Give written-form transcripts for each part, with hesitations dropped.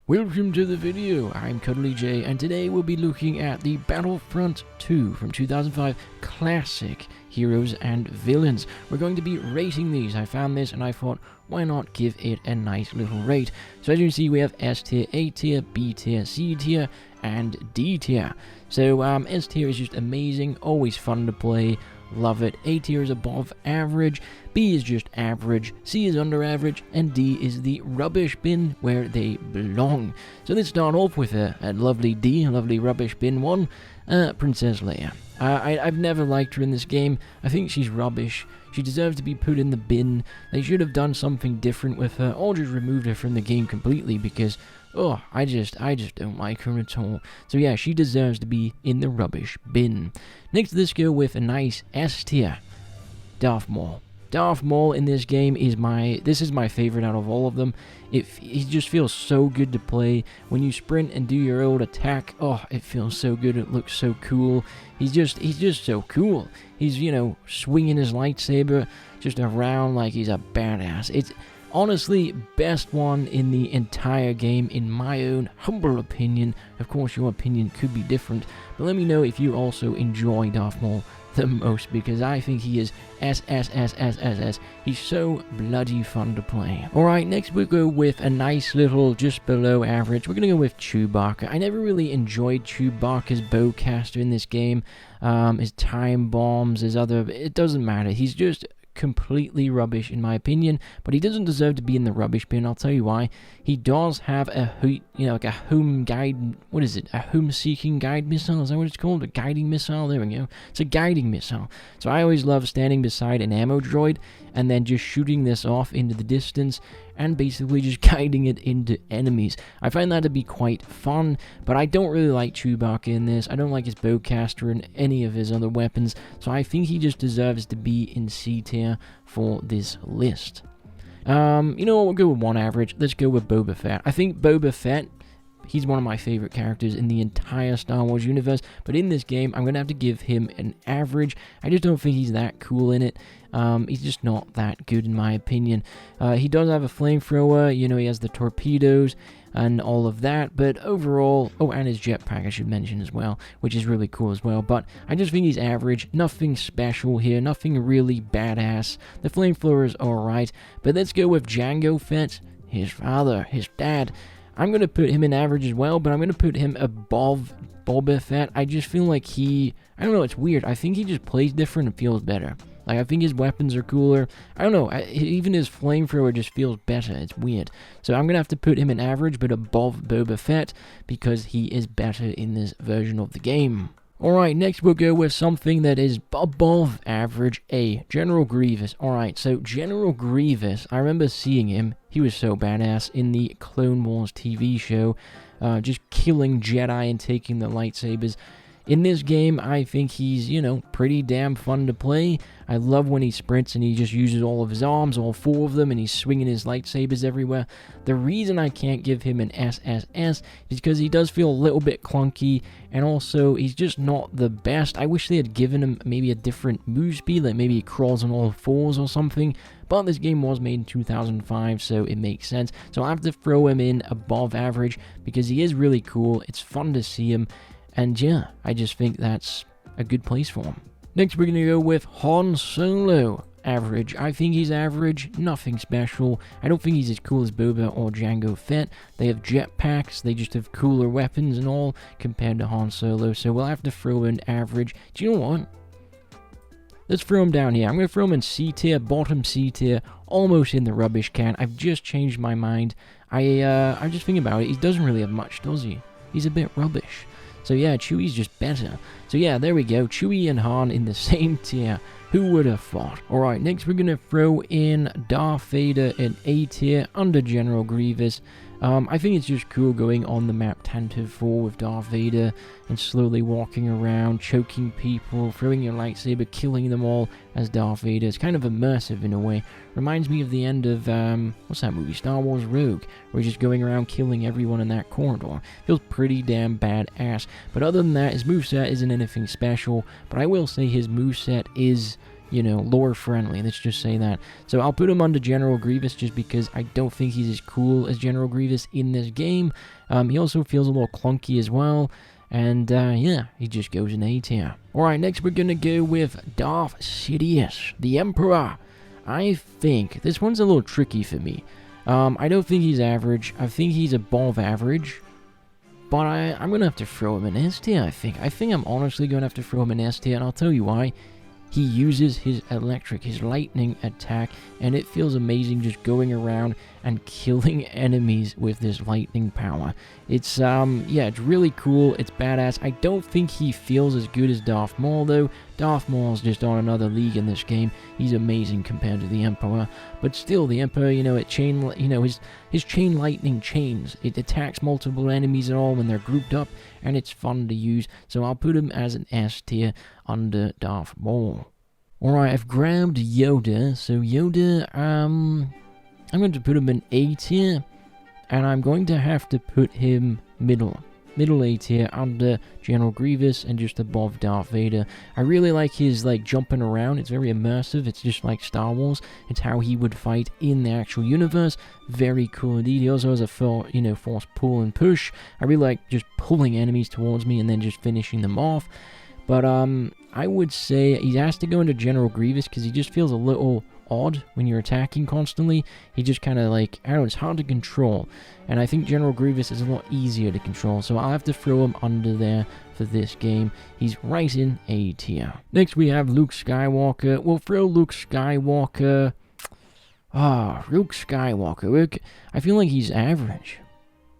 Welcome to the video, I'm CuddlyJay, and today we'll be looking at the Battlefront 2 from 2005 classic heroes and villains. We're going to be rating these. I found this and I thought, why not give it a nice little rate? So as you can see, we have S tier, A tier, B tier, C tier, and D tier. So S tier is just amazing, always fun to play. Love it. A tier is above average, B is just average, C is under average, and D is the rubbish bin where they belong. So let's start off with a lovely D, a lovely rubbish bin one, Princess Leia. I've never liked her in this game. I think she's rubbish. She deserves to be put in the bin. They should have done something different with her, or just removed her from the game completely because, oh, I just don't like her at all. So yeah, she deserves to be in the rubbish bin. Next, let's go with a nice S tier, Darth Maul. Darth Maul in this game is my favorite out of all of them. He just feels so good to play. When you sprint and do your old attack, oh, it feels so good. It looks so cool. He's just so cool. He's, you know, swinging his lightsaber just around like he's a badass. It's honestly best one in the entire game in my own humble opinion. Of course, your opinion could be different, but let me know if you also enjoy Darth Maul the most, because I think he is S. He's so bloody fun to play. Alright, next we'll go with a nice little just below average. We're gonna go with Chewbacca. I never really enjoyed Chewbacca's bowcaster in this game. His time bombs, it doesn't matter. He's just completely rubbish in my opinion, but he doesn't deserve to be in the rubbish bin. I'll tell you why. He does have a home guide, what is it, a home seeking guide missile, is that what it's called? A guiding missile? There we go. It's a guiding missile. So I always love standing beside an ammo droid and then just shooting this off into the distance and basically just guiding it into enemies. I find that to be quite fun, but I don't really like Chewbacca in this. I don't like his bowcaster and any of his other weapons, so I think he just deserves to be in C tier for this list. You know what, we'll go with one average. Let's go with Boba Fett. I think Boba Fett, he's one of my favorite characters in the entire Star Wars universe, but in this game, I'm going to have to give him an average. I just don't think he's that cool in it. He's just not that good in my opinion. He does have a flamethrower, you know, he has the torpedoes and all of that, but overall, oh, and his jetpack I should mention as well, which is really cool as well, but I just think he's average, nothing special here, nothing really badass. The flamethrower is alright, but let's go with Jango Fett, his father, his dad. I'm going to put him in average as well, but I'm going to put him above Boba Fett. I just feel like I don't know, it's weird. I think he just plays different and feels better. Like, I think his weapons are cooler. I don't know, even his flamethrower just feels better. It's weird. So I'm going to have to put him in average, but above Boba Fett, because he is better in this version of the game. Alright, next we'll go with something that is above average, A, General Grievous. Alright, so General Grievous, I remember seeing him. He was so badass in the Clone Wars TV show, just killing Jedi and taking the lightsabers. In this game, I think he's, you know, pretty damn fun to play. I love when he sprints and he just uses all of his arms, all four of them, and he's swinging his lightsabers everywhere. The reason I can't give him an SSS is because he does feel a little bit clunky, and also he's just not the best. I wish they had given him maybe a different move speed, like maybe he crawls on all fours or something, but this game was made in 2005, so it makes sense. So I'll have to throw him in above average because he is really cool. It's fun to see him. And yeah, I just think that's a good place for him. Next, we're going to go with Han Solo. Average. I think he's average, nothing special. I don't think he's as cool as Boba or Jango Fett. They have jetpacks, they just have cooler weapons and all compared to Han Solo, so we'll have to throw in average. Do you know what? Let's throw him down here. I'm going to throw him in C tier, bottom C tier, almost in the rubbish can. I've just changed my mind. I'm just thinking about it. He doesn't really have much, does he? He's a bit rubbish. So yeah, Chewie's just better. So yeah, there we go. Chewie and Han in the same tier. Who would have thought? Alright, next we're going to throw in Darth Vader in A tier under General Grievous. I think it's just cool going on the map Tantive 4 with Darth Vader and slowly walking around, choking people, throwing your lightsaber, killing them all as Darth Vader. It's kind of immersive in a way. Reminds me of the end of, what's that movie? Star Wars Rogue, where he's just going around killing everyone in that corridor. Feels pretty damn badass. But other than that, his moveset isn't anything special, but I will say his moveset is, you know, lore friendly. Let's just say that. So I'll put him under General Grievous just because I don't think he's as cool as General Grievous in this game. He also feels a little clunky as well. And, yeah, he just goes in A tier. Alright, next we're gonna go with Darth Sidious, the Emperor. I think this one's a little tricky for me. I don't think he's average. I think he's above average. But I'm gonna have to throw him in S tier, I think. I think I'm honestly gonna have to throw him in S tier, and I'll tell you why. He uses his lightning attack, and it feels amazing just going around and killing enemies with this lightning power. It's, yeah, it's really cool. It's badass. I don't think he feels as good as Darth Maul, though. Darth Maul's just on another league in this game. He's amazing compared to the Emperor. But still, the Emperor, you know, his chain lightning chains. It attacks multiple enemies and all when they're grouped up, and it's fun to use. So I'll put him as an S tier under Darth Maul. Alright, I've grabbed Yoda. So Yoda, I'm going to put him in A tier, and I'm going to have to put him middle A tier under General Grievous and just above Darth Vader. I really like his, like, jumping around. It's very immersive. It's just like Star Wars. It's how he would fight in the actual universe. Very cool indeed. He also has a force pull and push. I really like just pulling enemies towards me and then just finishing them off. But I would say he has to go into General Grievous because he just feels a little odd when you're attacking constantly. He just kind of like, I don't know, it's hard to control. And I think General Grievous is a lot easier to control, so I'll have to throw him under there for this game. He's right in A tier. Next we have Luke Skywalker. We'll throw Luke Skywalker. Luke Skywalker. I feel like he's average.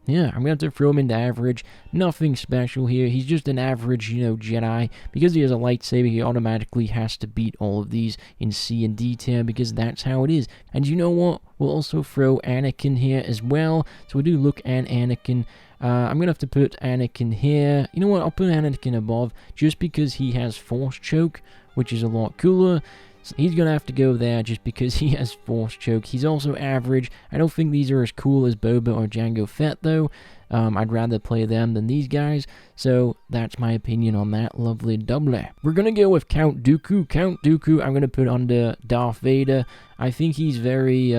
Yeah, I'm going to have to throw him into average. Nothing special here. He's just an average, you know, Jedi. Because he has a lightsaber, he automatically has to beat all of these in C and D tier because that's how it is. And you know what? We'll also throw Anakin here as well. So we'll do Luke and Anakin. I'm going to have to put Anakin here. You know what? I'll put Anakin above just because he has Force Choke, which is a lot cooler. So he's going to have to go there just because he has Force Choke. He's also average. I don't think these are as cool as Boba or Jango Fett, though. I'd rather play them than these guys. So that's my opinion on that lovely doublet. We're going to go with Count Dooku. Count Dooku I'm going to put under Darth Vader. I think he's very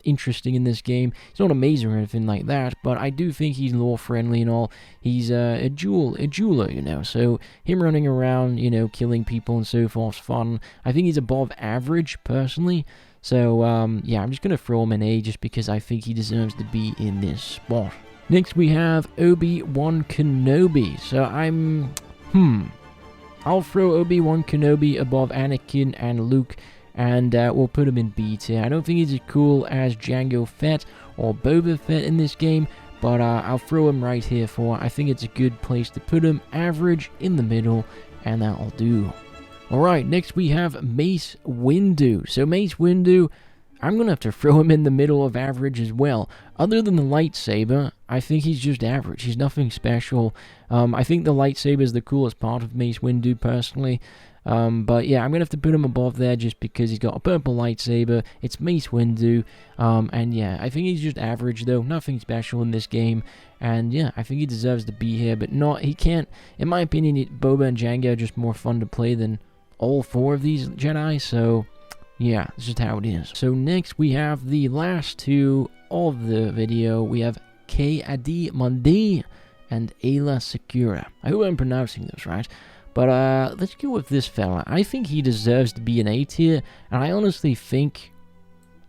interesting in this game. He's not amazing or anything like that, but I do think he's lore friendly and all. He's a jeweler, you know. So him running around, you know, killing people and so forth is fun. I think he's above average, personally. So, yeah, I'm just going to throw him in A just because I think he deserves to be in this spot. Next we have Obi-Wan Kenobi. So I'll throw Obi-Wan Kenobi above Anakin and Luke, and we'll put him in B tier. I don't think he's as cool as Jango Fett or Boba Fett in this game, but I'll throw him right here for. I think it's a good place to put him. Average in the middle, and that'll do. Alright, next we have Mace Windu. So Mace Windu, I'm going to have to throw him in the middle of average as well. Other than the lightsaber, I think he's just average. He's nothing special. I think the lightsaber is the coolest part of Mace Windu, personally. But yeah, I'm going to have to put him above there just because he's got a purple lightsaber. It's Mace Windu. And yeah, I think he's just average, though. Nothing special in this game. And yeah, I think he deserves to be here, but he can't. In my opinion, Boba and Jango are just more fun to play than all four of these Jedi, so yeah, this is how it is. So next we have the last two of the video. We have Ki-Adi-Mundi and Aayla Secura. I hope I'm pronouncing this right. But let's go with this fella. I think he deserves to be an A tier, and I honestly think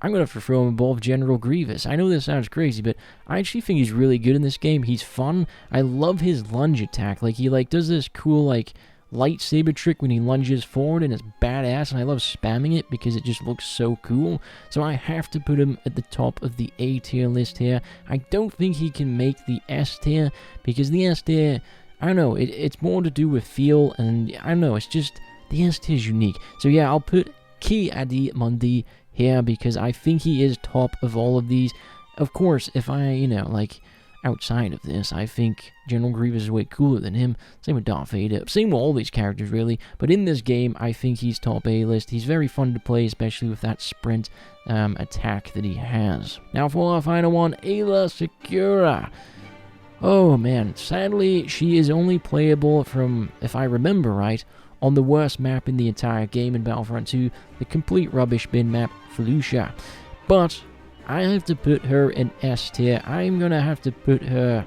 I'm going to have to throw him above General Grievous. I know this sounds crazy, but I actually think he's really good in this game. He's fun. I love his lunge attack. Like, he does this cool, like, lightsaber trick when he lunges forward, and it's badass, and I love spamming it because it just looks so cool. So I have to put him at the top of the A tier list here. I don't think he can make the S tier because the S tier, I don't know, it's more to do with feel, and I don't know, it's just the S tier is unique. So yeah, I'll put Ki-Adi-Mundi here because I think he is top of all of these. Of course, if I, you know, like, outside of this, I think General Grievous is way cooler than him. Same with Darth Vader. Same with all these characters, really. But in this game, I think he's top A-list. He's very fun to play, especially with that sprint attack that he has. Now for our final one, Aayla Secura. Oh man, sadly, she is only playable from, if I remember right, on the worst map in the entire game in Battlefront 2, the complete rubbish bin map, Fallujah. But I have to put her in S tier. I'm gonna have to put her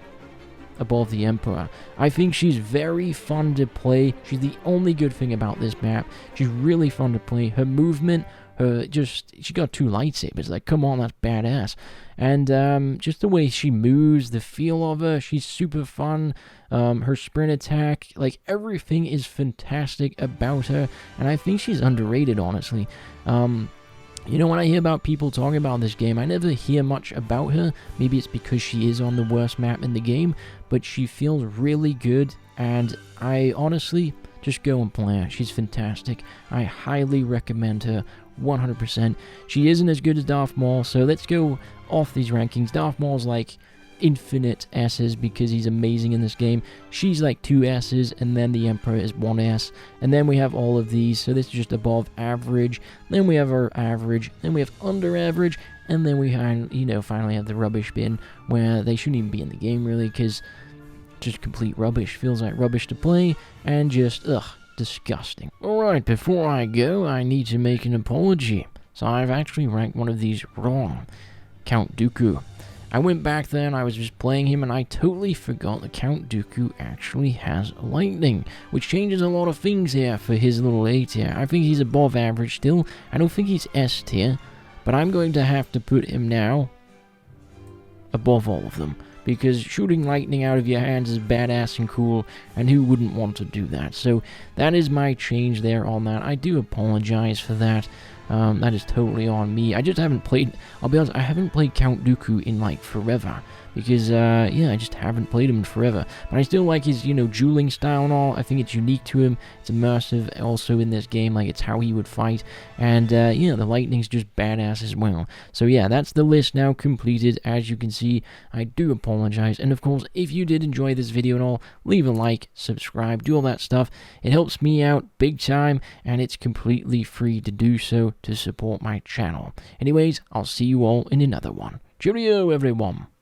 above the Emperor. I think she's very fun to play. She's the only good thing about this map. She's really fun to play. Her movement, she got 2 lightsabers. Like, come on, that's badass. And just the way she moves, the feel of her, she's super fun. Her sprint attack, like, everything is fantastic about her. And I think she's underrated, honestly. You know, when I hear about people talking about this game, I never hear much about her. Maybe it's because she is on the worst map in the game, but she feels really good, and I honestly just go and play her. She's fantastic. I highly recommend her 100%. She isn't as good as Darth Maul, so let's go off these rankings. Darth Maul's like infinite S's because he's amazing in this game. She's like 2 S's, and then the Emperor is 1 S, and then we have all of these, so this is just above average, then we have our average, then we have under average, and then we finally have the rubbish bin, where they shouldn't even be in the game really, because just complete rubbish. Feels like rubbish to play, and just disgusting. Alright, before I go, I need to make an apology. So I've actually ranked one of these wrong. Count Dooku. I went back there and I was just playing him, and I totally forgot that Count Dooku actually has lightning, which changes a lot of things here for his little A tier. I think he's above average still. I don't think he's S tier, but I'm going to have to put him now above all of them, because shooting lightning out of your hands is badass and cool, and who wouldn't want to do that? So that is my change there on that. I do apologize for that. That is totally on me. I just haven't played, I'll be honest, I haven't played Count Dooku in like forever. Because, I just haven't played him in forever. But I still like his, dueling style and all. I think it's unique to him. It's immersive also in this game. Like, it's how he would fight. And, the lightning's just badass as well. So, yeah, that's the list now completed. As you can see, I do apologize. And, of course, if you did enjoy this video and all, leave a like, subscribe, do all that stuff. It helps me out big time. And it's completely free to do so to support my channel. Anyways, I'll see you all in another one. Cheerio, everyone.